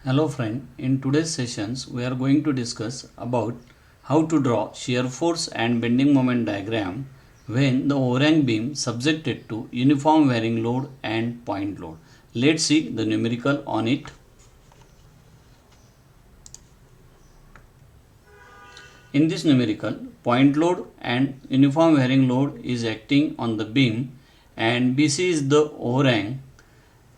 Hello friend, in today's sessions we are going to discuss about how to draw shear force and bending moment diagram when the overhang beam subjected to uniform varying load and point load. Let's see the numerical on it. In this numerical, point load and uniform varying load is acting on the beam and BC is the overhang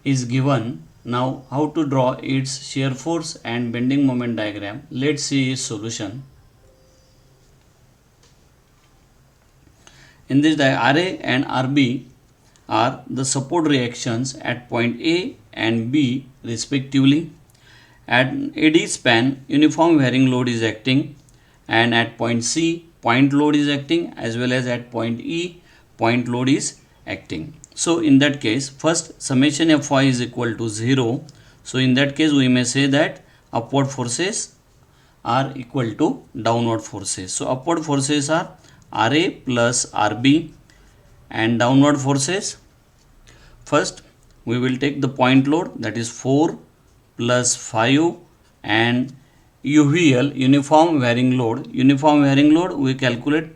is given. Now how to draw its shear force and bending moment diagram. Let's see its solution. In this RA and RB are the support reactions at point A and B respectively. At AD span uniform varying load is acting, and at point C point load is acting, as well as at point E point load is acting. So in that case, first summation Fy is equal to 0. So in that case we may say that upward forces are equal to downward forces. So upward forces are Ra plus Rb, and downward forces, first we will take the point load, that is 4 plus 5, and UVL uniform varying load. Uniform varying load we calculate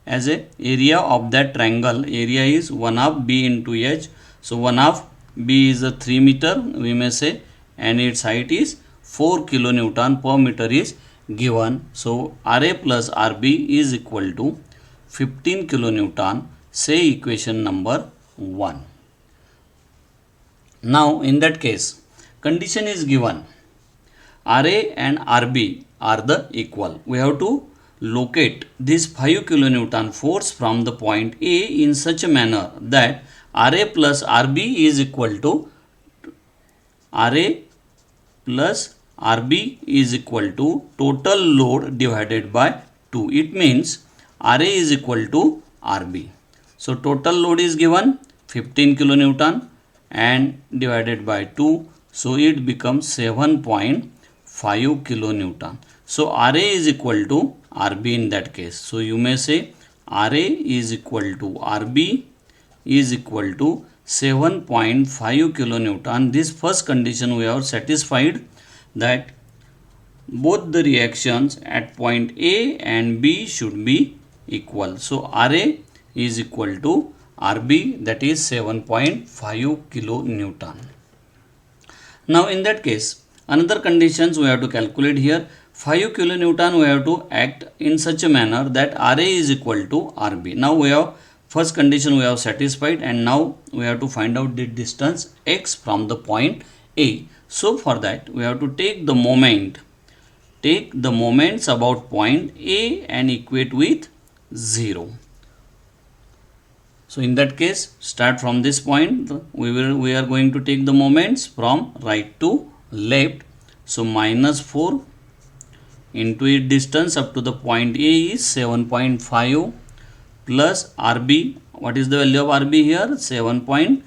as a area of that triangle. Area is 1 half B into H. So 1 half B is a 3 meter we may say, and its height is 4 kilonewton per meter is given. So Ra plus Rb is equal to 15 kilonewton. Say equation number 1. Now in that case, condition is given Ra and Rb are the equal. We have to locate this 5 kilonewton force from the point A in such a manner that Ra plus Rb is equal to Ra plus Rb is equal to total load divided by 2. It means Ra is equal to Rb. So total load is given 15 kilonewton and divided by 2. So it becomes 7.5 kilonewton. So Ra is equal to Rb in that case. So you may say Ra is equal to Rb is equal to 7.5 kilonewton. This first condition we have satisfied, that both the reactions at point A and B should be equal. So Ra is equal to Rb, that is 7.5 kilonewton. Now in that case, another conditions we have to calculate here. 5 kilonewton we have to act in such a manner that Ra is equal to Rb. Now we have first condition we have satisfied, and now we have to find out the distance x from the point A. So for that we have to take the moments about point A and equate with 0. So in that case, start from this point. We are going to take the moments from right to left. So minus 4 into its distance up to the point A is 7.5 plus Rb. What is the value of Rb here? 7.5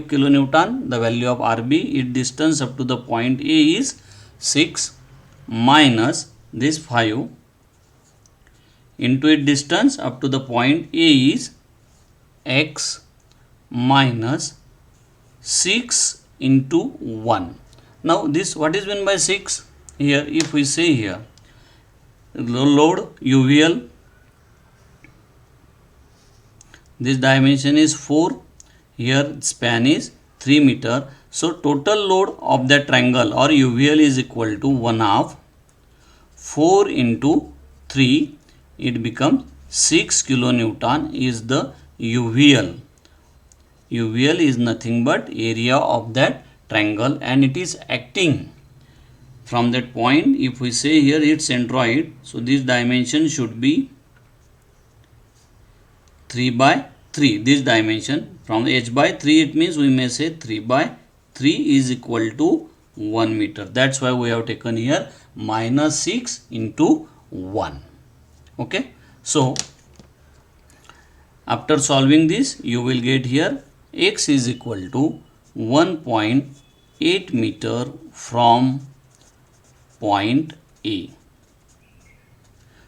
kilonewton. The value of Rb, its distance up to the point A is 6 minus this 5 into its distance up to the point A is x minus 6 into 1. Now this, what is meant by 6? Here if we say here load UVL, this dimension is 4, here span is 3 meter. So total load of that triangle or UVL is equal to 1 half 4 into 3, it becomes 6 kilonewton is the UVL. UVL is nothing but area of that triangle, and it is acting from that point. If we say here its centroid, so this dimension should be 3 by 3. This dimension from h by 3, it means we may say 3 by 3 is equal to 1 meter. That's why we have taken here minus 6 into 1. Okay. So after solving this, you will get here x is equal to 1.8 meter from point A.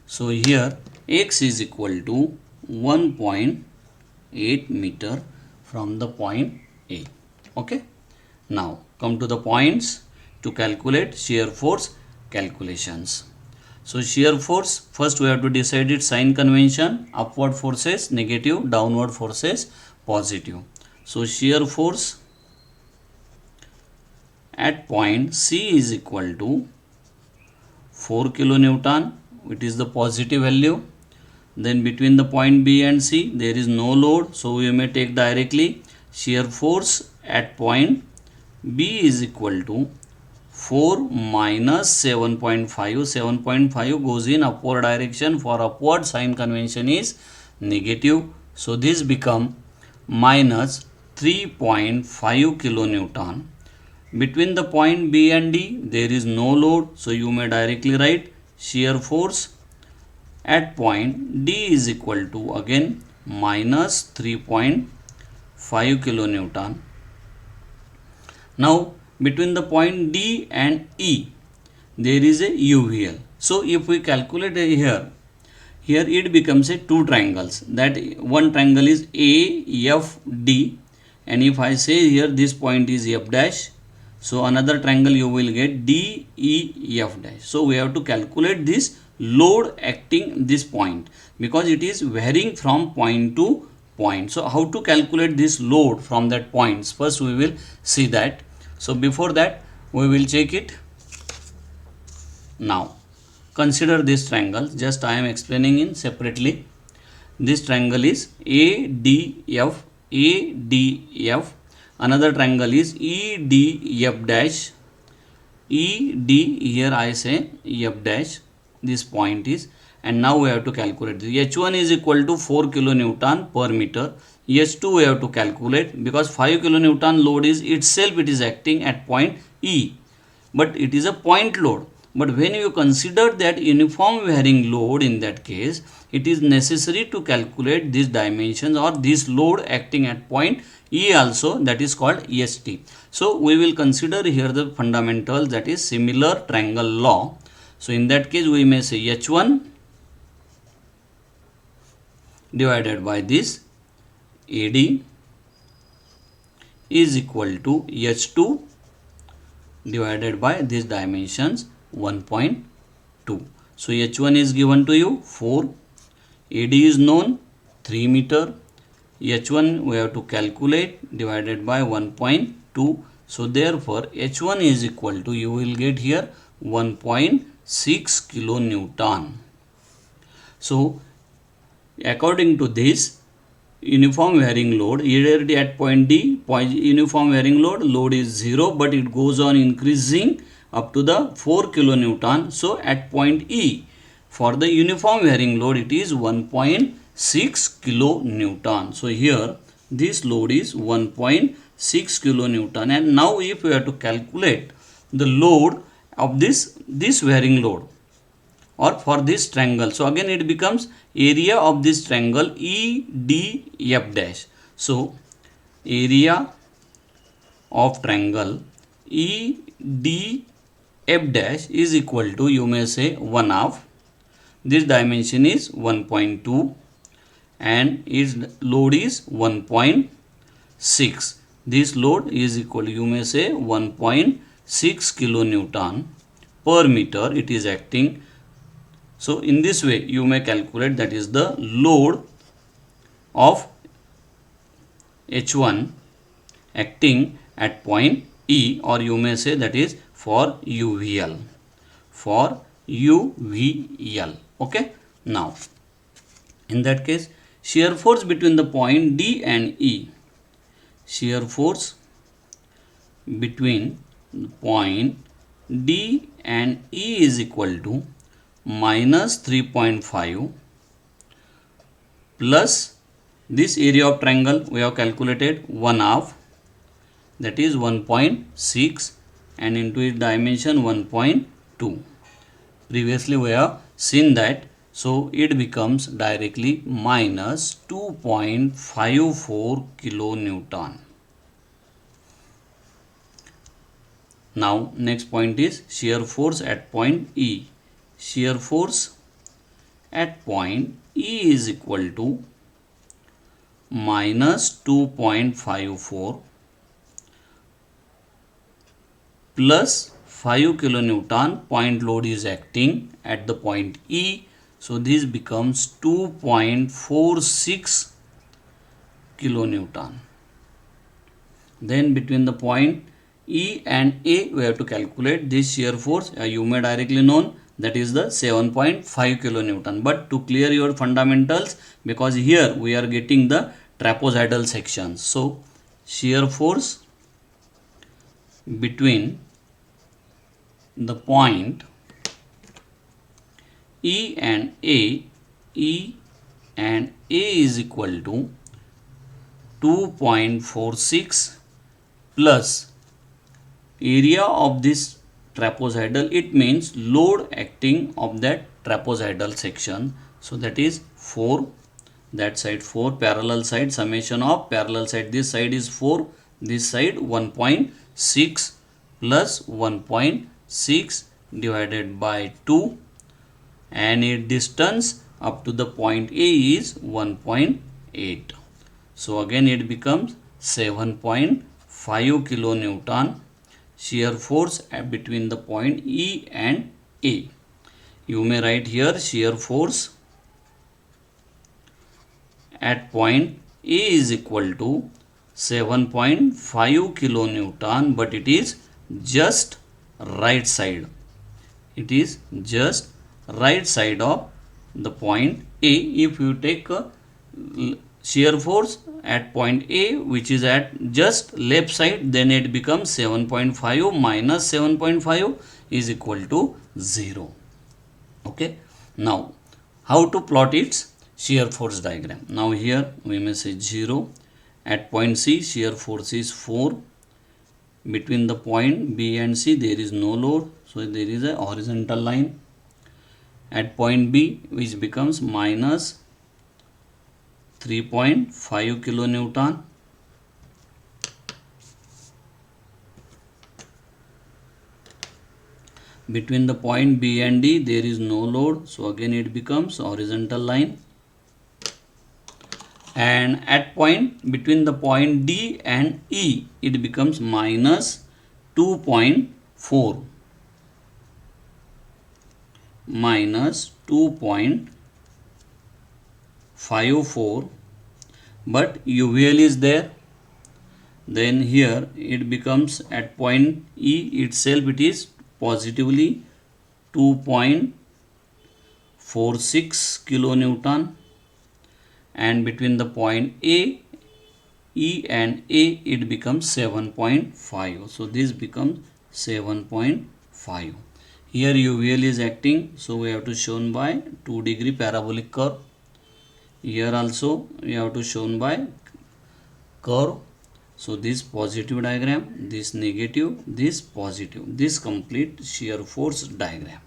So here x is equal to 1.8 meter from the point A. Okay. Now come to the points. to calculate shear force calculations. So shear force, first we have to decide its sign convention. Upward forces negative, downward forces positive. So shear force at point C is equal to 4 kilonewton, it is the positive value. Then between the point B and C there is no load, so we may take directly shear force at point B is equal to 4 minus 7.5. 7.5 goes in upward direction. For upward, sign convention is negative. So this become minus 3.5 kilonewton. Between the point B and D, there is no load. So you may directly write shear force at point D is equal to again minus 3.5 kilonewton. Now between the point D and E there is a UVL. So if we calculate here it becomes a two triangles. That one triangle is AFD, and if I say here this point is F dash, so another triangle you will get DEF dash. So we have to calculate this load acting this point because it is varying from point to point. So how to calculate this load from that points? First we will see that. So before that we will check it. Now consider this triangle, just I am explaining in separately. This triangle is ADF, another triangle is EDF dash, ED, here I say F dash, this point is, and now we have to calculate this. H1 is equal to 4 kilonewton per meter. H2 we have to calculate because 5 kilonewton load is itself it is acting at point E, but it is a point load. But when you consider that uniform varying load, in that case it is necessary to calculate these dimensions or this load acting at point E also, that is called EST. So we will consider here the fundamentals, that is similar triangle law. So in that case we may say H1 divided by this AD is equal to H2 divided by these dimensions 1.2. So H1 is given to you 4, AD is known 3 meter, H1 we have to calculate divided by 1.2. So therefore H1 is equal to, you will get here 1.6 kilonewton. So according to this uniform varying load, either at point D, uniform varying load is 0, but it goes on increasing up to the 4 kilonewton. So at point E, for the uniform varying load, it is 1.6 kilonewton. So here this load is 1.6 kilonewton, and now if we have to calculate the load of this varying load or for this triangle, so again it becomes area of this triangle EDF dash. So area of triangle EDF dash is equal to, you may say 1 half, this dimension is 1.2 and its load is 1.6. This load is equal, you may say 1.6 kilonewton per meter it is acting. So in this way you may calculate, that is the load of H1 acting at point E, or you may say that is for UVL, okay. Now in that case shear force between the point D and E, shear force between point D and E is equal to minus 3.5 plus this area of triangle we have calculated 1 half, that is 1.6, and into its dimension 1.2. Previously we have seen that, so it becomes directly minus 2.54 kilonewton. Now next point is shear force at point E. Shear force at point E is equal to minus 2.54 plus 5 kilonewton point load is acting at the point E. So this becomes 2.46 kilonewton. Then between the point E and A, we have to calculate this shear force. You may directly known that is the 7.5 kilonewton. But to clear your fundamentals, because here we are getting the trapezoidal sections. So shear force between the point E and A is equal to 2.46 plus area of this trapezoidal. It means load acting of that trapezoidal section. So that is 4, that side 4, parallel side summation of parallel side, this side is 4, this side 1.6 plus 1.6 divided by 2, and its distance up to the point A is 1.8. So again it becomes 7.5 kilonewton shear force between the point E and A. You may write here shear force at point A is equal to 7.5 kilonewton, but it is just right side. It is just right side of the point A. If you take a shear force at point A, which is at just left side, then it becomes 7.5 minus 7.5 is equal to 0. Okay. Now, how to plot its shear force diagram? Now here we may say 0. At point C, shear force is 4. Between the point B and C, there is no load. So there is a horizontal line. At point B, which becomes minus 3.5 kilonewton. Between the point B and D, there is no load. So again it becomes horizontal line. And at point between the point D and E, it becomes minus 2.4. Minus 2.54, but UVL is there. Then here it becomes at point E itself, it is positively 2.46 kilonewton, and between the point A, E and A, it becomes 7.5. So this becomes 7.5. Here UVL is acting, so we have to shown by 2-degree parabolic curve. Here also we have to shown by curve. So this positive diagram, this negative, this positive, this complete shear force diagram.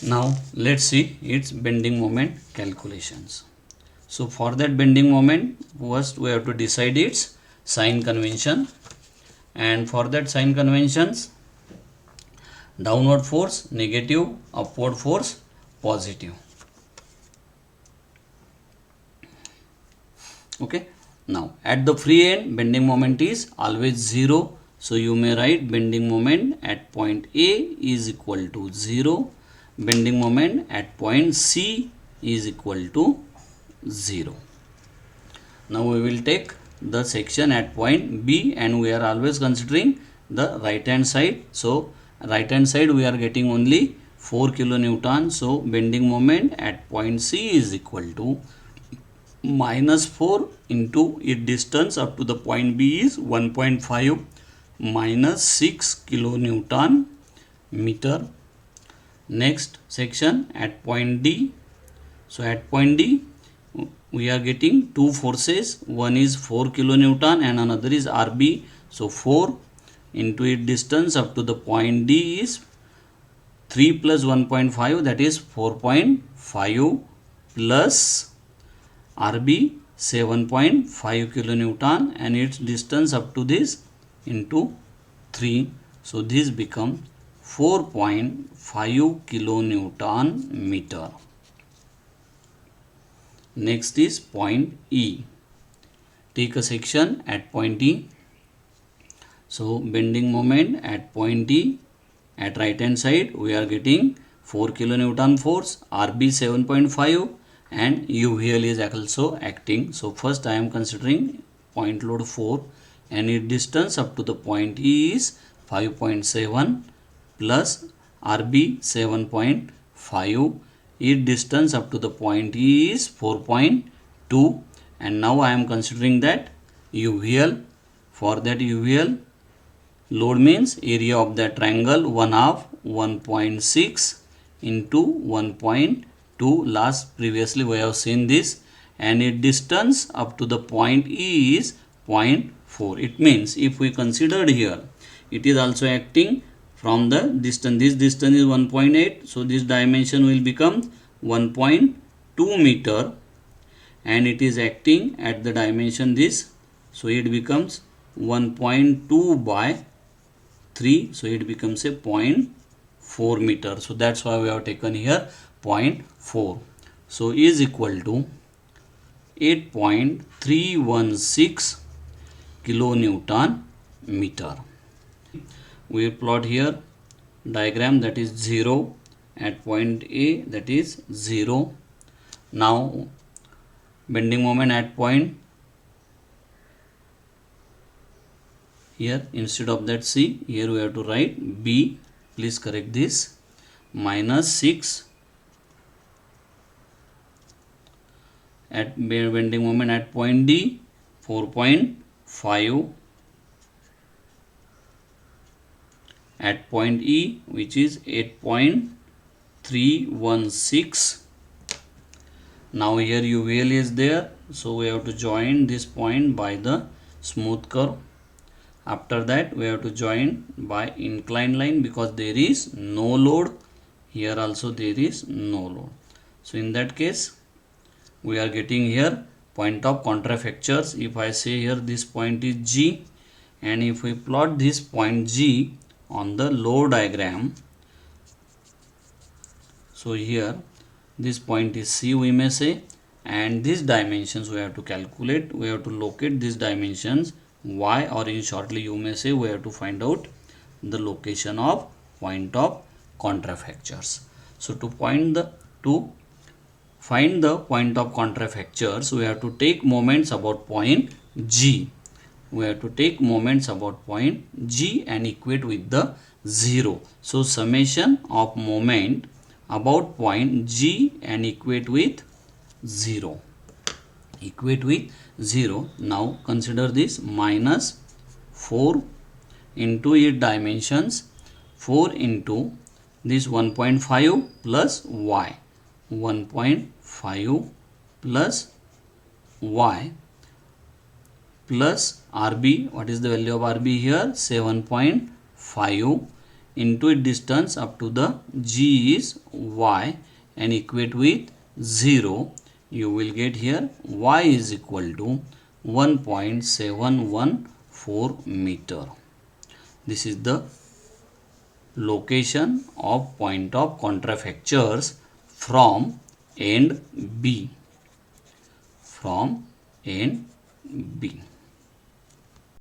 Now let's see its bending moment calculations. So for that bending moment, first we have to decide its sign convention. And for that sign conventions, downward force negative, upward force positive. Okay. Now at the free end, bending moment is always 0. So you may write bending moment at point A is equal to 0. Bending moment at point C is equal to 0. Now we will take the section at point B, and we are always considering the right hand side. So right hand side we are getting only 4 kilonewton. So bending moment at point C is equal to minus 4 into its distance up to the point B is 1.5 minus 6 kilonewton meter. Next section at point D. So at point D we are getting two forces. One is 4 kilonewton and another is RB. So 4 into its distance up to the point D is 3 plus 1.5, that is 4.5 plus RB 7.5 kilonewton, and its distance up to this into 3. So this becomes 4.5 kilonewton meter. Next is point E. Take a section at point E. So bending moment at point E at right hand side we are getting 4 kilonewton force, RB 7.5 and UVL is also acting. So first I am considering point load 4 and its distance up to the point E is 5.7 plus RB 7.5. Its distance up to the point E is 4.2 and now I am considering that UVL. For that UVL load means area of the triangle 1/2 1.6 into 1.2. Last previously we have seen this and its distance up to the point E is 0.4. It means if we considered here it is also acting from the distance. This distance is 1.8. So this dimension will become 1.2 meter and it is acting at the dimension this. So it becomes 1.2 by 3. So it becomes a 0.4 meter. So that's why we have taken here 0.4. So is equal to 8.316 kilonewton meter. We plot here diagram that is 0 at point A, that is 0. Now bending moment at point here, instead of that C, here we have to write B, please correct this, minus 6 at bending moment at point D, 4.5 at point E, which is 8.316. Now here UVL is there, so we have to join this point by the smooth curve. After that we have to join by inclined line because there is no load. Here also there is no load. So in that case we are getting here point of contrafactures. If I say here this point is G and if we plot this point G on the load diagram, so here this point is C we may say, and these dimensions we have to calculate. We have to locate these dimensions Y, or in shortly you may say we have to find out the location of point of contrafactures. So to find the point of contrafactures we have to take moments about point G. We have to take moments about point G and equate with the 0. So summation of moment about point G and equate with 0. Equate with 0. Now consider this minus 4 into its dimensions, 4 into this 1.5 plus y, 1.5 plus y plus RB. What is the value of RB here? 7.5 into its distance up to the G is y and equate with 0. You will get here y is equal to 1.714 meter. This is the location of point of contrafactures from end B. From end B.